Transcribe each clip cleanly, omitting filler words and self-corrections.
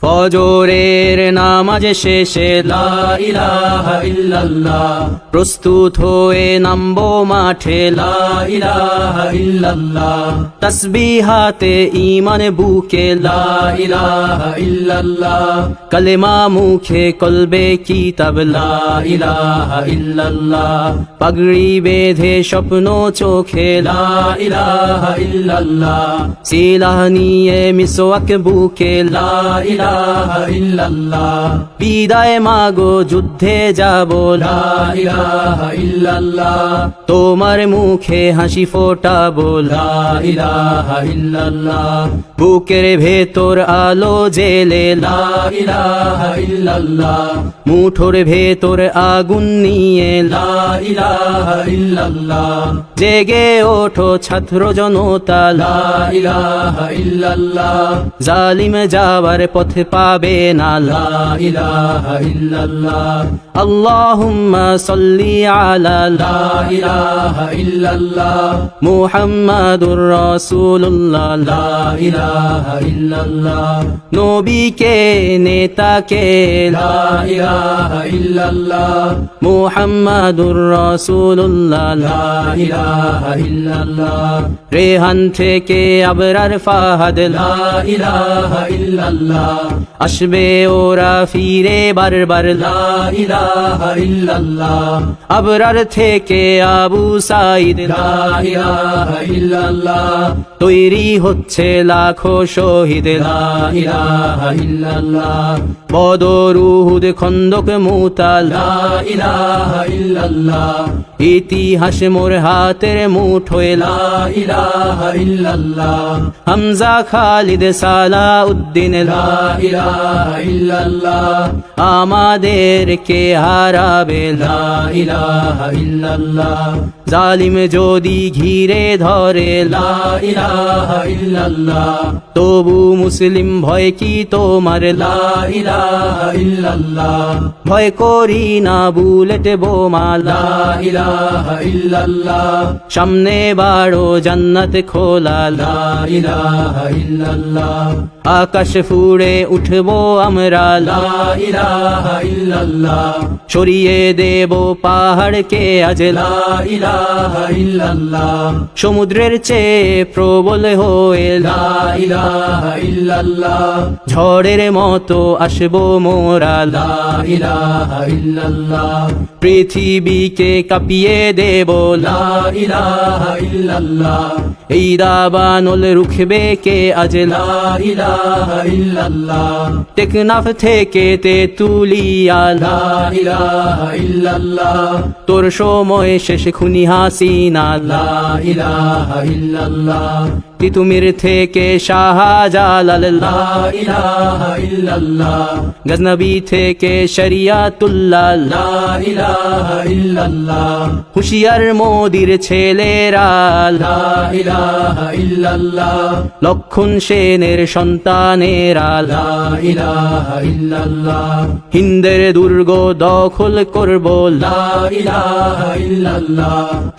ফজরের নামাজ শেষে লা ইলাহা ইল্লাল্লাহ, প্রস্তুত হয়ে নামবো মাঠে লা ইলাহা ইল্লাল্লাহ, তাসবিহাতে ঈমান বুকে লা ইলাহা ইল্লাল্লাহ, কালেমা মুখে কলবে কিতাব লা ইলাহা ইল্লাল্লাহ, পাগড়ি বেঁধে স্বপ্ন চোখে লা ইলাহা ইল্লাল্লাহ, সিলাহ নিয়ে মিসওয়াক বুকে লা ইলাহা ইল্লাল্লাহ, বিদায় মাগো যুদ্ধে যাব লা ইলাহা ইল্লাল্লাহ, তোমার মুখে হাসি ফোটাবো লা ইলাহা ইল্লাল্লাহ, বুকের ভেতর আলো জেলে লা ইলাহা ইল্লাল্লাহ, মুঠোর ভেতর আগুন নিয়ে লা ইলাহা ইল্লাল্লাহ, জেগে ওঠো ছাত্র জনতা লা ইলাহা ইল্লাল্লাহ, জালিম যাবার পথ পাবে না লা ইলাহা ইল্লাল্লাহ, আল্লাহুম্মা সাল্লি আলা লা ইলাহা ইল্লাল্লাহ, মুহাম্মাদুর রাসূলুল্লাহ লা ইলাহা ইল্লাল্লাহ, নবীকে নেতাকে লা ইলাহা ইল্লাল্লাহ, মুহাম্মাদুর রাসূলুল্লাহ লা ইলাহা ইল্লাল্লাহ, রেহান থেকে আবরার ফাহাদ লা ইলাহা ইল্লাল্লাহ, আসবে ওরা ফিরে বারবার লা ইলাহা ইল্লাল্লাহ, আবরার থেকে আবু সাঈদ লা ইলাহা ইল্লাল্লাহ, তৈরি হচ্ছে লাখো শহীদ লা ইলাহা ইল্লাল্লাহ, বদর উহুদ খন্দক মুতা লা ইলাহা ইল্লাল্লাহ, ইতিহাস মোর হাতের মুঠোয় লা ইলাহা ইল্লাল্লাহ, হামজা খালিদ সালাউদ্দিন লা ইলাহা ইল্লাল্লাহ, আমাদেরকে হারাবে লা ইলাহা ইল্লাল্লাহ, জালিম যদি ঘিরে ধরে লা ইলাহা ইল্লাল্লাহ, তবু মুসলিম ভয় কি তোমার লা ইলাহা ইল্লাল্লাহ, ভয় করি না বুলেট বোমা লা ইলাহা ইল্লাল্লাহ, সামনে বাড়ো জান্নাত খোলা লা ইলাহা ইল্লাল্লাহ, আকাশ ফুড়ে উঠবো আমরা লা ইলাহা ইল্লাল্লাহ, সরিয়ে দেব পাহাড়কে আজ লা ইলাহা ইল্লাল্লাহ, সমুদ্রের চেয়ে প্রবল হয়ে লা ইলাহা ইল্লাল্লাহ, ঝড়ের মতো আসবো মোরা লা ইলাহা ইল্লাল্লাহ, পৃথিবীকে কাঁপিয়ে দেব লা ইলাহা ইল্লাল্লাহ, এই দাবানল রুখবে কে আজ লা ইলাহা ইল্লাল্লাহ, টেকনাফ থেকে তেতুলিয়া লা ইলাহা ইল্লাল্লাহ, তোর সময় শেষ খুনি হাসিনা লা ইলাহা ইল্লাল্লাহ, তিতুমির থেকে শাহজালাল লা ইলাহা ইল্লাল্লাহ, গজনবী থেকে শরিয়াতুল্লাহ লা ইলাহা ইল্লাল্লাহ, হুশিয়ার মোদির ছেলেরা লা ইলাহা ইল্লাল্লাহ, লক্ষণ সেনের সন্তানেরা লা ইলাহা ইল্লাল্লাহ, হিন্দের দুর্গ দখল করব লা ইলাহা ইল্লাল্লাহ,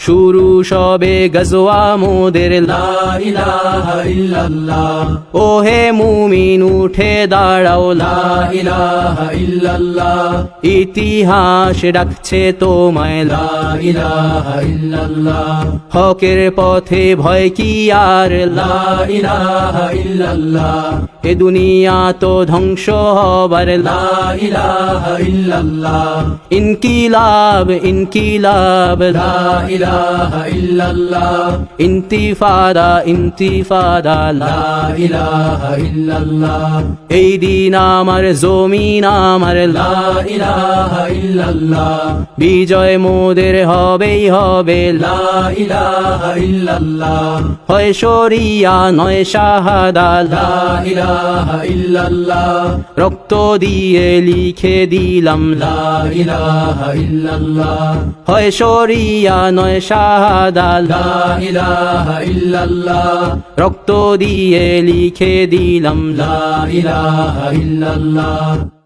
শুরু সবে গজওয়া মোদের লা ইলাহা ইল্লাল্লাহ, ওহে মুমিন উঠে দাঁড়াও লা ইলাহা ইল্লাল্লাহ, ইতিহাস ডাকছে তোমায় লা ইলাহা ইল্লাল্লাহ, হকের পথে ভয় কি আর লা ইলাহা ইল্লাল্লাহ, এ দুনিয়া তো ধ্বংস হবার লা ইলাহা ইল্লাল্লাহ, ইনকিলাব ইনকিলাব লা ইলাহা ইল্লাল্লাহ, ইন্তিফাদা ইন্তিফাদা লা ইলাহা ইল্লাল্লাহ, এই দিন আমার জমিন আমার লা ইলাহা ইল্লাল্লাহ, বিজয় মোদের হবেই হবে লা ইলাহা ইল্লাল্লাহ, হয় শরিয়া নয় শাহাদা লা ইলাহা ইল্লাল্লাহ, রক্ত দিয়ে লিখে দিলাম লা ইলাহা ইল্লাল্লাহ, হয় শরিয়া নয় শাহাদা লা ইলাহা ইল্লাল্লাহ, রক্ত দিয়ে লিখে দিলাম লা ইলাহা ইল্লাল্লাহ।